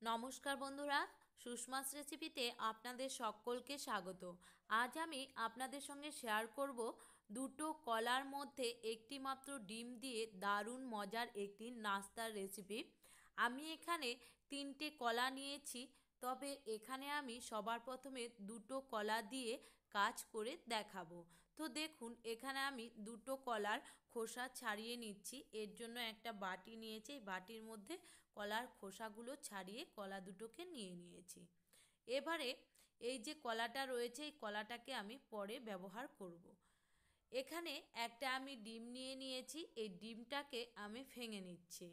নমস্কার বন্ধুরা, সুষমাস রেসিপিতে আপনাদের সকলকে স্বাগত। আজ আমি আপনাদের সঙ্গে শেয়ার করব দুটো কলার মধ্যে একটি মাত্র ডিম দিয়ে দারুণ মজার একটি নাস্তার রেসিপি। আমি এখানে 3টে কলা নিয়েছি, তবে এখানে আমি সবার প্রথমে দুটো কলা দিয়ে কাজ করে দেখাবো। তো দেখুন, এখানে আমি দুটো কলার খোসা ছাড়িয়ে নিচ্ছি। এর জন্য একটা বাটি নিয়েছি, এই বাটির মধ্যে কলার খোসাগুলো ছাড়িয়ে কলা দুটোকে নিয়ে নিয়েছি। এবারে এই যে কলাটা রয়েছে, এই কলাটাকে আমি পরে ব্যবহার করব। এখানে একটা আমি ডিম নিয়ে নিয়েছি, এই ডিমটাকে আমি ভেঙে নিচ্ছি।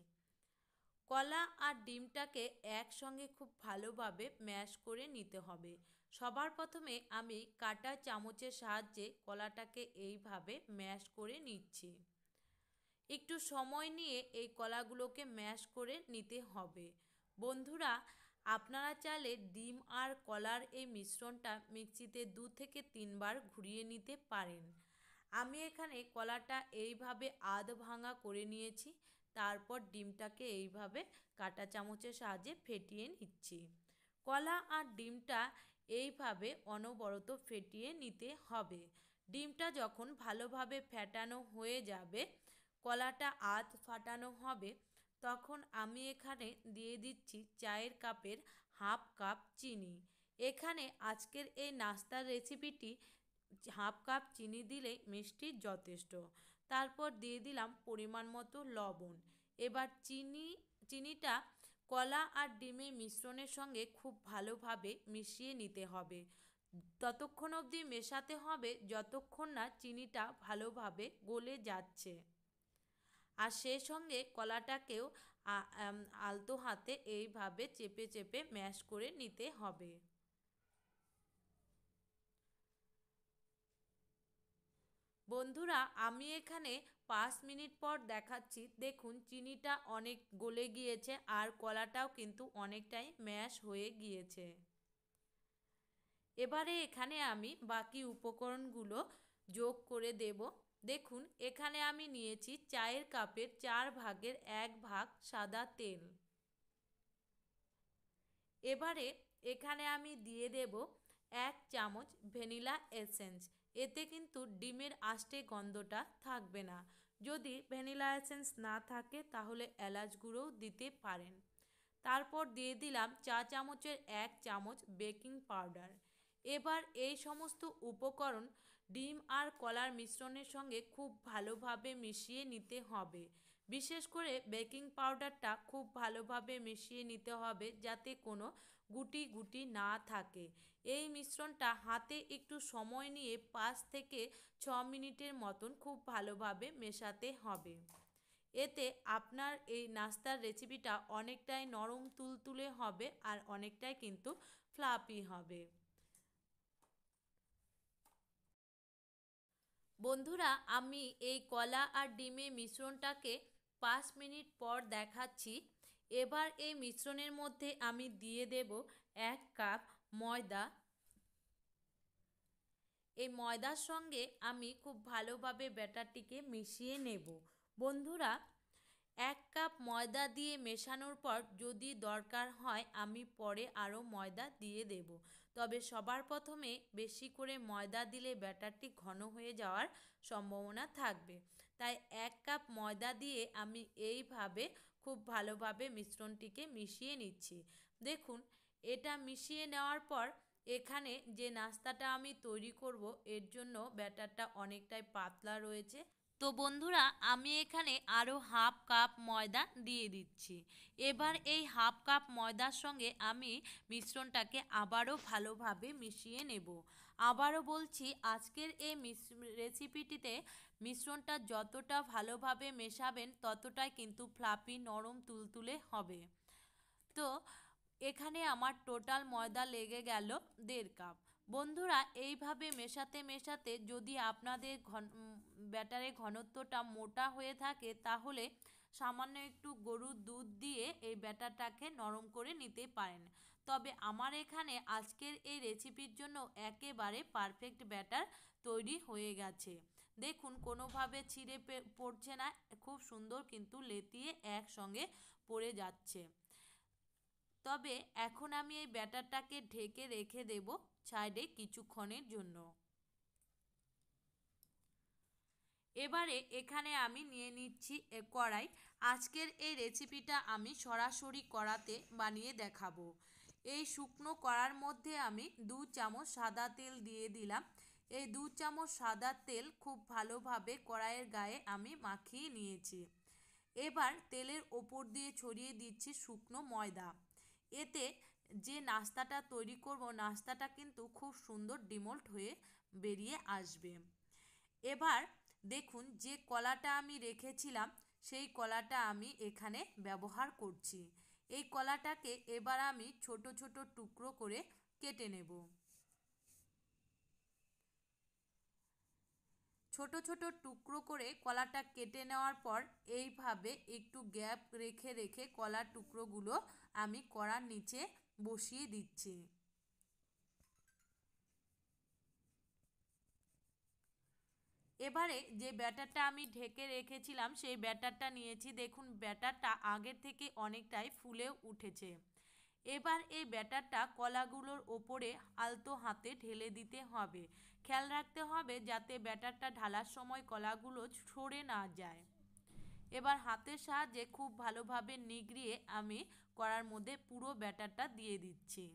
কলা আর ডিমটাকে একসঙ্গে খুব ভালোভাবে ম্যাশ করে নিতে হবে। সবার প্রথমে আমি কাঁটা চামচের সাহায্যে কলাটাকে এইভাবে ম্যাশ করে নিচ্ছি। একটু সময় নিয়ে এই কলাগুলোকে ম্যাশ করে নিতে হবে। বন্ধুরা, আপনারা চাইলে ডিম আর কলার এই মিশ্রণটা মিক্সিতে 2 থেকে 3 বার ঘুরিয়ে নিতে পারেন। আমি এখানে কলাটা এইভাবে আধ ভাঙা করে নিয়েছি, তারপর ডিমটাকে এইভাবে কাঁটা চামচের সাহায্যে ফেটিয়ে নিচ্ছি। কলা আর ডিমটা এইভাবে অনবরত ফেটিয়ে নিতে হবে। ডিমটা যখন ভালোভাবে ফেটানো হয়ে যাবে, কলাটা আধ ফাটানো হবে, তখন আমি এখানে দিয়ে দিচ্ছি চায়ের কাপের হাফ কাপ চিনি। এখানে আজকের এই নাস্তার রেসিপিটি হাফ কাপ চিনি দিলেই মিষ্টি যথেষ্ট। তারপর দিয়ে দিলাম পরিমাণ মতো লবণ। এবার চিনিটা কলা আর ডিমের মিশ্রণের সঙ্গে খুব ভালোভাবে মিশিয়ে নিতে হবে। ততক্ষণ অবধি মেশাতে হবে যতক্ষণ না চিনিটা ভালোভাবে গলে যাচ্ছে। আর সেই সঙ্গে কলাটাকেও আলতো হাতে এইভাবে চেপে চেপে ম্যাশ করে নিতে হবে। বন্ধুরা, আমি এখানে 5 মিনিট পর দেখাচ্ছি। দেখুন, চিনিটা অনেক গলে গিয়েছে আর কলাটাও কিন্তু অনেকটাই ম্যাশ হয়ে গিয়েছে। এবারে এখানে আমি বাকি উপকরণগুলো যোগ করে দেব। দেখুন, এখানে আমি নিয়েছি চায়ের কাপের 4 ভাগের 1 ভাগ সাদা তেল। এবারে এখানে আমি দিয়ে দেব 1 চামচ ভ্যানিলা এসেন্স। এতে কিন্তু ডিমের আষ্টে গন্ধটা থাকবে না। যদি ভ্যানিলা এসেন্স না থাকে তাহলে এলাচ গুঁড়োও দিতে পারেন। তারপর দিয়ে দিলাম চা চামচের 1 চামচ বেকিং পাউডার। এবার এই সমস্ত উপকরণ ডিম আর কলার মিশ্রণের সঙ্গে খুব ভালোভাবে মিশিয়ে নিতে হবে। বিশেষ করে বেকিং পাউডারটা খুব ভালোভাবে মিশিয়ে নিতে হবে, যাতে কোনো গুটি গুটি না থাকে। এই মিশ্রণটা হাতে একটু সময় নিয়ে 5 থেকে 6 মিনিটের মতন খুব ভালোভাবে মেশাতে হবে। এতে আপনার এই নাস্তার রেসিপিটা অনেকটাই নরম তুলতুলে হবে আর অনেকটাই কিন্তু ফ্লাফি হবে। বন্ধুরা, আমি এই কলা আর ডিমের মিশ্রণটাকে 5 মিনিট পর দেখাচ্ছি। এবার এই মিশ্রণের মধ্যে আমি দিয়ে দেব 1 কাপ ময়দা। এই ময়দার সঙ্গে আমি খুব ভালোভাবে ব্যাটারটিকে মিশিয়ে নেব। বন্ধুরা, 1 কাপ ময়দা দিয়ে মেশানোর পর যদি দরকার হয় আমি পরে আরও ময়দা দিয়ে দেব। তবে সবার প্রথমে বেশি করে ময়দা দিলে ব্যাটারটি ঘন হয়ে যাওয়ার সম্ভাবনা থাকবে। তাই 1 কাপ ময়দা দিয়ে আমি এইভাবে খুব ভালোভাবে মিশ্রণটিকে মিশিয়ে নিচ্ছি। দেখুন, এটা মিশিয়ে নেওয়ার পর এখানে যে নাস্তাটা আমি তৈরি করব, এর জন্য ব্যাটারটা অনেকটাই পাতলা রয়েছে। তো বন্ধুরা, আমি এখানে আরও হাফ কাপ ময়দা দিয়ে দিচ্ছি। এবার এই হাফ কাপ ময়দার সঙ্গে আমি মিশ্রণটাকে আবারও ভালোভাবে মিশিয়ে নেব। আবারও বলছি, আজকের এই রেসিপিটিতে মিশ্রণটা যতটা ভালোভাবে মেশাবেন ততটাই কিন্তু ফ্লাফি নরম তুলতুলে হবে। তো এখানে আমার টোটাল ময়দা লেগে গেল 1.5 কাপ। বন্ধুরা, এইভাবে মেশাতে মেশাতে যদি আপনাদের ব্যাটারের ঘনত্বটা মোটা হয়ে থাকে তাহলে সামান্য একটু গরুর দুধ দিয়ে এই ব্যাটারটাকে নরম করে নিতে পারেন। তবে আমার এখানে আজকের এই রেসিপির জন্য একেবারে পারফেক্ট ব্যাটার তৈরি হয়ে গেছে। দেখুন, কোনোভাবে ছিঁড়ে পড়ছে না, খুব সুন্দর কিন্তু লেতিয়ে একসঙ্গে পড়ে যাচ্ছে। তবে এখন আমি এই ব্যাটারটাকে ঢেকে রেখে দেব সাইডে কিছুক্ষণের জন্য। এবারে এখানে আমি নিয়ে নিচ্ছি কড়াই। আজকের এই রেসিপিটা আমি সরাসরি কড়াতে বানিয়ে দেখাবো। এই শুকনো কড়ার মধ্যে আমি 2 চামচ সাদা তেল দিয়ে দিলাম। এই 2 চামচ সাদা তেল খুব ভালোভাবে কড়াইয়ের গায়ে আমি মাখিয়ে নিয়েছি। এবার তেলের ওপর দিয়ে ছড়িয়ে দিচ্ছি শুকনো ময়দা। এতে যে নাস্তাটা তৈরি করব, নাস্তাটা কিন্তু খুব সুন্দর ডিমোল্ট হয়ে বেরিয়ে আসবে। এবার দেখুন যে কলাটা আমি রেখেছিলাম সেই কলাটা আমি এখানে ব্যবহার করছি। এই কলাটাকে এবার আমি ছোট ছোট টুকরো করে কেটে নেব। ছোট ছোট টুকরো করে কলাটা কেটে নেওয়ার পর এইভাবে একটু গ্যাপ রেখে রেখে কলার টুকরোগুলো আমি কড়ার নিচে বসিয়ে দিচ্ছি। এবারে যে ব্যাটারটা আমি ঢেকে রেখেছিলাম সেই ব্যাটারটা নিয়েছি। দেখুন ব্যাটারটা আগের থেকে অনেকটাই ফুলে উঠেছে। এবার এই ব্যাটারটা কলাগুলোর ওপরে আলতো হাতে ঢেলে দিতে হবে। খেয়াল রাখতে হবে যাতে ব্যাটারটা ঢালার সময় কলাগুলো সরে না যায়। এবার হাতের সাহায্যে খুব ভালোভাবে নিগড়িয়ে আমি কড়ার মধ্যে পুরো ব্যাটারটা দিয়ে দিচ্ছি।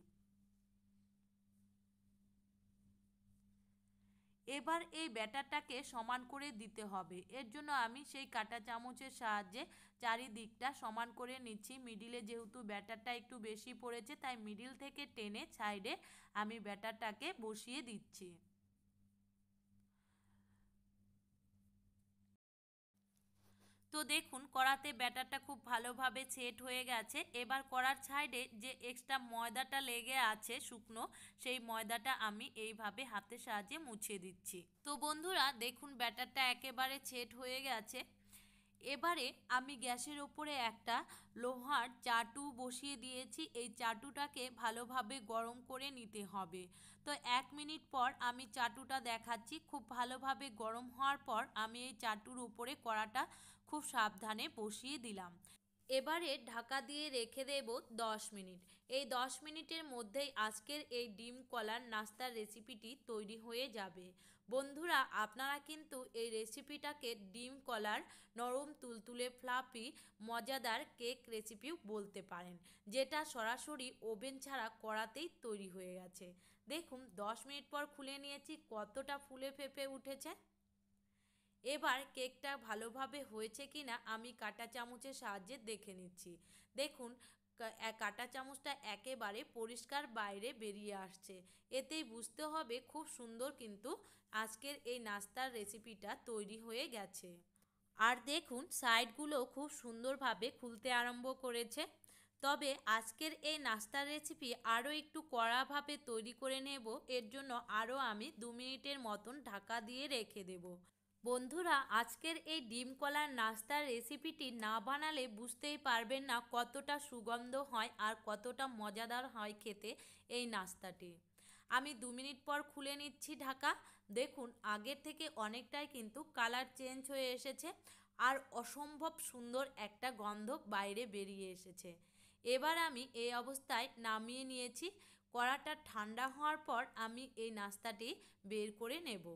এবার এই ব্যাটারটাকে সমান করে দিতে হবে। এর জন্য আমি সেই কাঁটা চামচের সাহায্যে চারিদিকটা সমান করে নিচ্ছি। মিডিলে যেহেতু ব্যাটারটা একটু বেশি পড়েছে তাই মিডিল থেকে টেনে সাইডে আমি ব্যাটারটাকে বসিয়ে দিচ্ছি। তো দেখুন কড়াতে ব্যাটারটা খুব ভালোভাবে সেট হয়ে গেছে। এবার কড়ার সাইডে যে এক্সট্রা ময়দাটা লেগে আছে শুকনো, সেই ময়দাটা আমি এইভাবে হাতের সাহায্যে মুছে দিচ্ছি। তো বন্ধুরা দেখুন ব্যাটারটা একেবারে সেট হয়ে গেছে। এবারে আমি গ্যাসের ওপরে একটা লোহার চাটু বসিয়ে দিয়েছি। এই চাটুটাকে ভালোভাবে গরম করে নিতে হবে। তো 1 মিনিট পর আমি চাটুটা দেখাচ্ছি। খুব ভালোভাবে গরম হওয়ার পর আমি এই চাটুর উপরে কড়াটা খুব সাবধানে বসিয়ে দিলাম। এবারে ঢাকা দিয়ে রেখে দেব 10 মিনিট। এই 10 মিনিটের মধ্যেই আজকের এই ডিম কলার নাস্তার রেসিপিটি তৈরি হয়ে যাবে। বন্ধুরা আপনারা কিন্তু এই রেসিপিটাকে ডিম কলার নরম তুলতুলে ফ্লাফি মজাদার কেক রেসিপিও বলতে পারেন, যেটা সরাসরি ওভেন ছাড়া কড়াতেই তৈরি হয়ে গেছে। দেখুন 10 মিনিট পর খুলে নিয়েছি, কতটা ফুলে ফেঁপে উঠেছে। এবার কেকটা ভালোভাবে হয়েছে কিনা আমি কাঁটা চামচের সাহায্যে দেখে নিচ্ছি। দেখুন কাঁটা চামচটা একেবারে পরিষ্কার বাইরে বেরিয়ে আসছে। এতেই বুঝতে হবে খুব সুন্দর কিন্তু আজকের এই নাস্তার রেসিপিটা তৈরি হয়ে গেছে। আর দেখুন সাইডগুলো খুব সুন্দরভাবে খুলতে আরম্ভ করেছে। তবে আজকের এই নাস্তার রেসিপি আরও একটু কড়াভাবে তৈরি করে নেব। এর জন্য আরও আমি 2 মিনিটের মতন ঢাকা দিয়ে রেখে দেব। বন্ধুরা আজকের এই ডিম কলার নাস্তার রেসিপিটি না বানালে বুঝতেই পারবেন না কতটা সুগন্ধ হয় আর কতটা মজাদার হয় খেতে এই নাস্তাটি। আমি 2 মিনিট পর খুলে নিচ্ছি ঢাকা। দেখুন আগের থেকে অনেকটাই কিন্তু কালার চেঞ্জ হয়ে এসেছে আর অসম্ভব সুন্দর একটা গন্ধ বাইরে বেরিয়ে এসেছে। এবার আমি এই অবস্থায় নামিয়ে নিয়েছি। কড়াটা ঠান্ডা হওয়ার পর আমি এই নাস্তাটি বের করে নেব।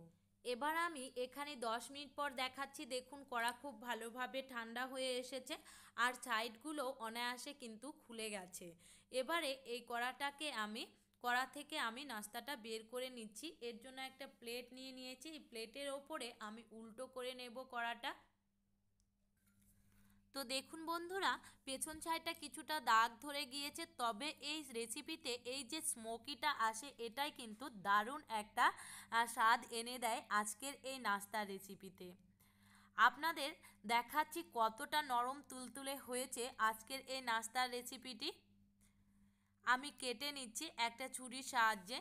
এবার আমি এখানে 10 মিনিট পর দেখাচ্ছি। দেখুন কড়া খুব ভালোভাবে ঠান্ডা হয়ে এসেছে আর সাইডগুলো অনায়াসে কিন্তু খুলে গেছে। এবারে এই কড়া থেকে আমি নাস্তাটা বের করে নিচ্ছি। এর জন্য একটা প্লেট নিয়ে নিয়েছি। এই প্লেটের ওপরে আমি উল্টো করে নেব কড়াটা। তো দেখুন বন্ধুরা পেছন সাইডটা কিছুটা দাগ ধরে গিয়েছে, তবে এই রেসিপিতে এই যে স্মোকিটা আসে এটাই কিন্তু দারুণ একটা স্বাদ এনে দেয় আজকের এই নাস্তার রেসিপিতে। আপনাদের দেখাচ্ছি কতটা নরম তুলতুলে হয়েছে আজকের এই নাস্তার রেসিপিটি। আমি কেটে নিচ্ছি একটা ছুরির সাহায্যে।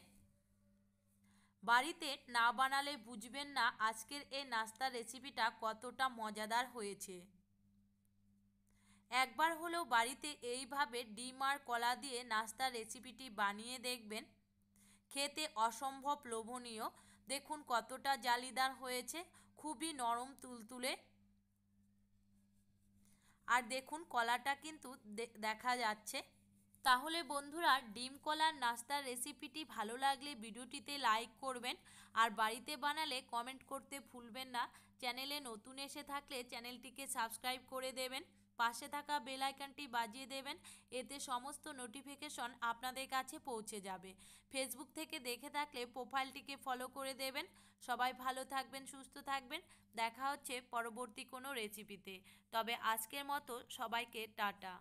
বাড়িতে না বানালে বুঝবেন না আজকের এই নাস্তার রেসিপিটা কতটা মজাদার হয়েছে। একবার হলেও বাড়িতে এইভাবে ডিম আর কলা দিয়ে নাস্তার রেসিপিটি বানিয়ে দেখবেন। খেতে অসম্ভব লোভনীয়। দেখুন কতটা জালিদার হয়েছে, খুবই নরম তুলতুলে। আর দেখুন কলাটা কিন্তু দেখা যাচ্ছে। তাহলে বন্ধুরা, ডিম কলার নাস্তার রেসিপিটি ভালো লাগলে ভিডিওটিতে লাইক করবেন, আর বাড়িতে বানালে কমেন্ট করতে ভুলবেন না। চ্যানেলে নতুন এসে থাকলে চ্যানেলটিকে সাবস্ক্রাইব করে দেবেন, পাশে থাকা বেল আইকনটি বাজিয়ে দেবেন, এতে সমস্ত নোটিফিকেশন আপনাদের কাছে পৌঁছে যাবে। ফেসবুক থেকে দেখে থাকলে প্রোফাইলটিকে ফলো করে দেবেন। সবাই ভালো থাকবেন, সুস্থ থাকবেন। দেখা হচ্ছে পরবর্তী কোনো রেসিপিতে। তবে আজকের মতো সবাইকে টাটা।